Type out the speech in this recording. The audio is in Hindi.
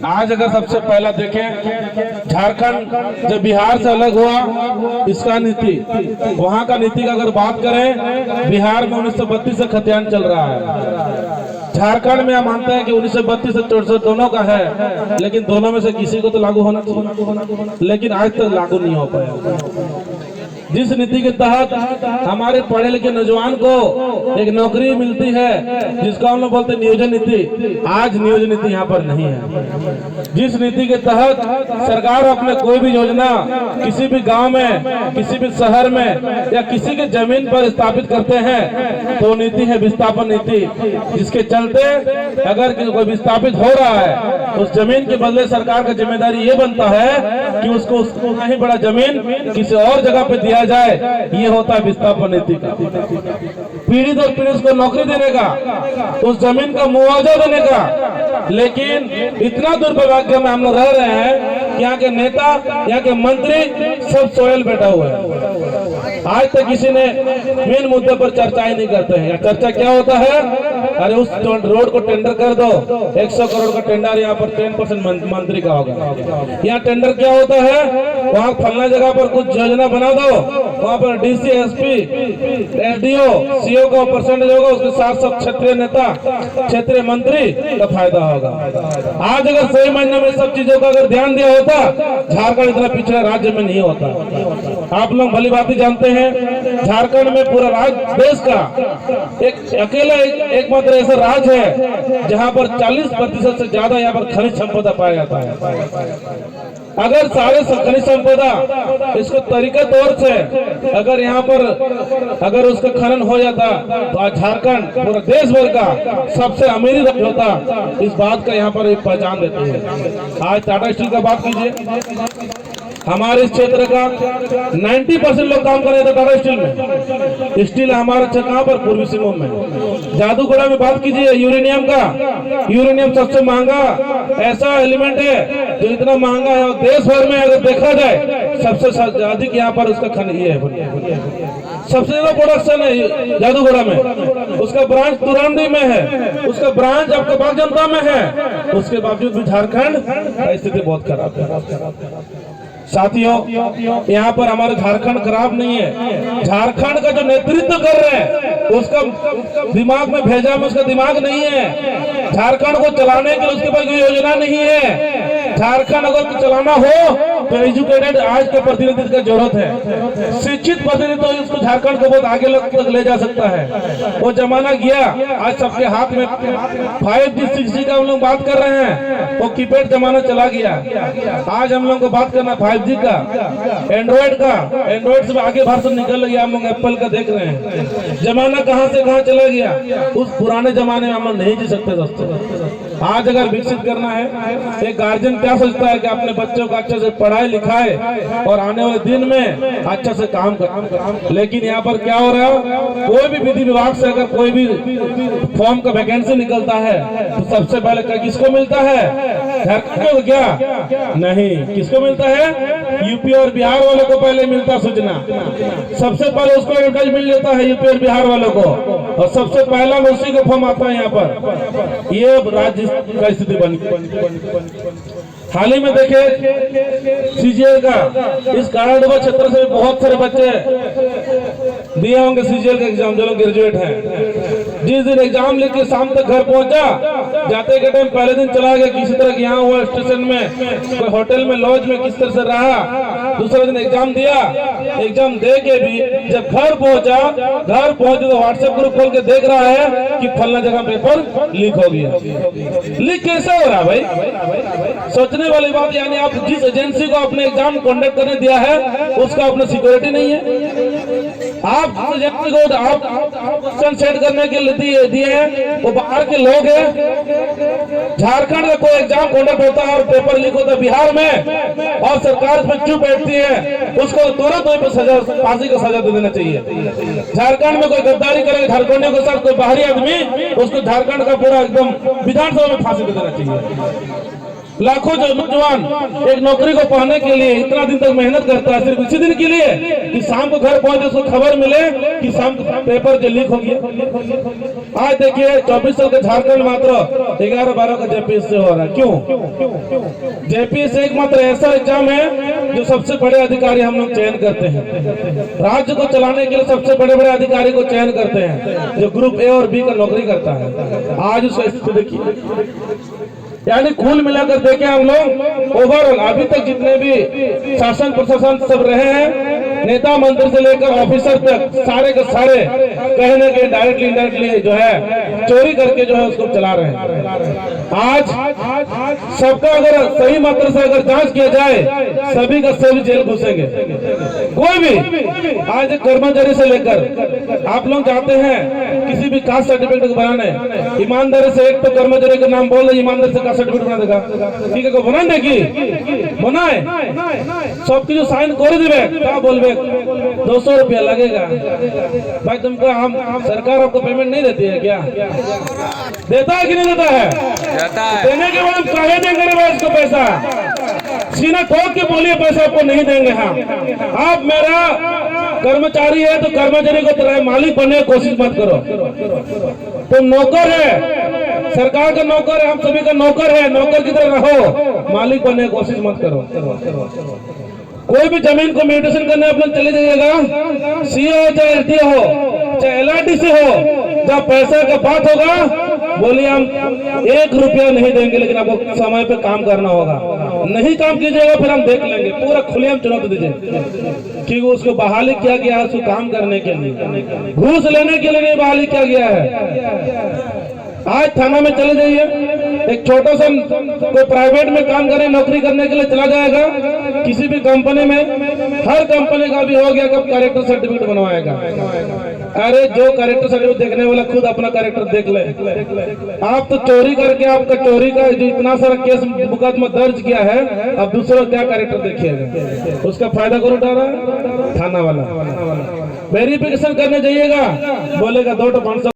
आज अगर सबसे पहला देखें, झारखंड जब बिहार से अलग हुआ, इसका नीति, वहां का नीति का अगर बात करें, बिहार में 1932 से खतियान चल रहा है। झारखंड में हम मानते हैं कि 1932 से 64 दोनों का है, लेकिन दोनों में से किसी को तो लागू होना चाहिए, लेकिन आज तक लागू नहीं हो पाया। जिस नीति के तहत हमारे पढ़े लिखे नौजवान को एक नौकरी मिलती है, जिसका हम लोग बोलते हैं नियोजन नीति, आज नियोजन नीति यहाँ पर नहीं है। जिस नीति के तहत सरकार अपने कोई भी योजना किसी भी गांव में, किसी भी शहर में या किसी के जमीन पर स्थापित करते हैं, तो नीति है विस्थापन नीति, जिसके चलते अगर कोई विस्थापित हो रहा है, उस जमीन के बदले सरकार का जिम्मेदारी ये बनता है कि उसको कहीं बड़ा जमीन किसी और जगह पे दिया जाए। ये होता है विस्थापन नीति का। पीढ़ी दर पीढ़ी उसको नौकरी देने का, उस जमीन का मुआवजा देने का। लेकिन इतना दुर्भाग्य में हम लोग रह रहे हैं कि यहाँ के नेता, यहाँ के मंत्री सब सोयल बैठा हुआ है। आज तक किसी ने मेन मुद्दे पर चर्चा ही नहीं करते हैं। चर्चा क्या होता है, अरे उस रोड को टेंडर कर दो, 100 करोड़ का टेंडर यहाँ पर 10% मंत्री का होगा। यहाँ टेंडर क्या होता है, वहाँ फलना जगह पर कुछ योजना बना दो, वहाँ पर डीसी, एसपी, एसडीओ, सीओ का परसेंटेज होगा, उसके साथ सब क्षेत्रीय नेता, क्षेत्रीय मंत्री का फायदा होगा। आज अगर सही मायने में सब चीजों का अगर ध्यान दिया होता, झारखंड इतना पिछड़ा राज्य में नहीं होता। आप लोग भली बात जानते हैं, झारखंड में पूरा राज्य देश का एक अकेला एकमात्र ऐसा राज्य है जहां पर 40% से ज्यादा यहाँ पर खनिज संपदा पाया जाता है। अगर सारे खनिज संपदा इसको तरीके तौर से अगर यहाँ पर अगर उसका खनन हो जाता, तो आज झारखंड पूरा देश भर का सबसे अमीर राज्य होता। इस बात का यहाँ पर एक पहचान देती है। आज टाटा स्टील का बात कीजिए, हमारे इस क्षेत्र का 90% लोग काम कर रहे थे टाटा स्टील में। स्टील हमारा कहाँ पर, पूर्वी सिंहभूम में। जादूगोड़ा में बात कीजिए यूरेनियम का, यूरेनियम सबसे महंगा ऐसा एलिमेंट है जो इतना महंगा है, और देश भर में अगर देखा जाए सबसे अधिक यहाँ पर उसका खनिज है, सबसे ज्यादा प्रोडक्शन है जादूगोड़ा में। उसका ब्रांच तुरंडी में है, उसका ब्रांच आपके बाग जनता में है। उसके बावजूद भी झारखंड की स्थिति बहुत खराब है। साथियों, यहाँ पर हमारा झारखंड खराब नहीं है, झारखंड का जो नेतृत्व कर रहे हैं उसका दिमाग में भेजा में उसका दिमाग नहीं है। झारखंड को चलाने के लिए उसके पास कोई योजना नहीं है। झारखंड अगर चलाना हो तो एजुकेटेड आज के प्रतिनिधित्व की जरूरत है, शिक्षित प्रतिनिधित्व तो उसको झारखंड को बहुत आगे तक ले जा सकता है। वो जमाना गया, आज सबके हाथ में 5G 6G का हम लोग बात कर रहे हैं, वो कीपैड जमाना चला गया। आज हम लोग को बात करना 5G का, एंड्रॉइड का। एंड्रॉइड से आगे वर्जन निकल गया, हम लोग एप्पल का देख रहे हैं। जमाना कहां से कहां चला गया, उस पुराने जमाने में हम लोग नहीं जी सकते दोस्तों। आज अगर विकसित करना है, एक गार्जियन क्या सोचता है कि अपने बच्चों को अच्छे से पढ़ाए लिखाए और आने वाले दिन में अच्छे से काम कर। लेकिन यहाँ पर क्या हो रहा है, कोई भी विधि विभाग से अगर कोई भी फॉर्म का वैकेंसी निकलता है तो सबसे पहले किसको मिलता है, झारखंड को क्या नहीं, किसको मिलता है, यूपी और बिहार वालों को पहले मिलता सूचना। सबसे पहले उसको एडवर्टाइज मिल जाता है यूपी और बिहार वालों को, और सबसे पहला उसी को फॉर्म आता है यहाँ पर। ये राज्य का स्थिति बनी। हाल ही में देखे सीजीएल का, इस काराडोबा क्षेत्र से बहुत सारे बच्चे दिए होंगे सीजीएल का एग्जाम, जो लोग ग्रेजुएट हैं। जिस दिन एग्जाम लेके शाम तक घर पहुंचा, जाते के टाइम पहले दिन चला गया किसी तरह के, यहाँ हुआ स्टेशन में, कोई होटल में, लॉज में किस तरह से रहा। दूसरे दिन एग्जाम दिया, एग्जाम दे के भी जब घर पहुंचा तो व्हाट्सएप ग्रुप खोल के देख रहा है कि फलना जगह पेपर लीक हो गया। लीक कैसे हो रहा भाई, सोचने वाली बात। यानी आप जिस एजेंसी को अपने एग्जाम कंडक्ट करने दिया है उसका अपना सिक्योरिटी नहीं है। आप जिस एजेंसी को आप क्वेश्चन सेट करने के लिए दिए हैं वो बाहर के लोग हैं। झारखंड का कोई एग्जाम कंडक्ट होता है और पेपर लीक होता है बिहार में, और सरकार इसमें चुप बैठती है, उसको तुरंत वहीं पर सजा, फांसी का सजा दे देना चाहिए। झारखंड में कोई गद्दारी करेगा झारखंडियों के साथ कोई बाहरी आदमी, उसको झारखंड का पूरा एकदम विधानसभा में फांसी दे देना चाहिए। लाखों नौजवान एक नौकरी को पाने के लिए इतना दिन तक मेहनत करता है, सिर्फ इसी दिन के लिए कि शाम को घर पहुंचे उसको खबर मिले कि शाम को पेपर जो लीक हो गया। आज देखिए 24 साल का झारखंड मात्र 11-12 का जेपीएस से हो रहा है। क्यों? जेपीएस एकमात्र ऐसा एग्जाम है जो सबसे बड़े अधिकारी हम लोग चयन करते हैं। राज्य को चलाने के लिए सबसे बड़े बड़े अधिकारी को चयन करते हैं जो ग्रुप ए और बी का नौकरी करता है। आज उसका स्थिति देखिए, यानी कुल मिलाकर देखें हम लोग ओवरऑल अभी तक जितने भी शासन प्रशासन सब रहे हैं, नेता मंत्री से लेकर ऑफिसर तक सारे के सारे कहने के डायरेक्टली इनडायरेक्टली जो है चोरी करके जो है उसको चला रहे हैं। आज सबका अगर सही मात्रा से अगर जांच किया जाए, सभी का सभी जेल घुसेंगे। कोई भी आज कर्मचारी से लेकर आप लोग जाते हैं किसी भी कास्ट सर्टिफिकेट बनाने, ईमानदारी से एक तो कर्मचारी का नाम बोल रहे, ईमानदारी से कास्ट सर्टिफिकेट बना देगा, ठीक है? बना देखी बनाए सबकी जो साइन कर देवे क्या बोलबे 200 रुपया लगेगा। भाई तुमको हम सरकार आपको पेमेंट नहीं देती है क्या? देता है कि नहीं देता है? देने के बाद काहे देंगे इसको पैसा? सीना ठोक के बोलिए पैसा आपको नहीं देंगे। हाँ, आप मेरा कर्मचारी है तो कर्मचारी को तरह मालिक बनने की कोशिश मत करो। तुम नौकर है, सरकार का नौकर है, हम सभी का नौकर है, नौकर की तरह रहो, मालिक बनने की कोशिश मत करो। कोई भी जमीन को म्यूटेशन करने आप लोग चले जाइएगा, सीओ हो चाहे एलटीओ हो चाहे एलआरटीसी हो, जब पैसा का बात होगा बोलिए हम 1 रुपया नहीं देंगे, लेकिन आपको समय पे काम करना होगा। नहीं काम कीजिएगा फिर हम देख लेंगे। पूरा खुलेआम चुनौती दीजिए कि उसको बहाली किया गया है उसको काम करने के लिए, घूस लेने के लिए नहीं बहाली किया गया है। आज थाना में चले जाइए, एक छोटा सा कोई प्राइवेट में काम करे, नौकरी करने के लिए चला जाएगा किसी भी कंपनी में, हर कंपनी का भी हो गया कब कैरेक्टर सर्टिफिकेट बनवाएगा। अरे जो कैरेक्टर सर्टिफिकेट देखने वाला खुद अपना कैरेक्टर देख ले। आप तो चोरी करके आपका चोरी का जो इतना सारा केस मुकदमा दर्ज किया है, अब दूसरा क्या कैरेक्टर देखिएगा? उसका फायदा कौन उठा रहा है? थाना वाला। वेरिफिकेशन करने जाइएगा, बोलेगा 2 तो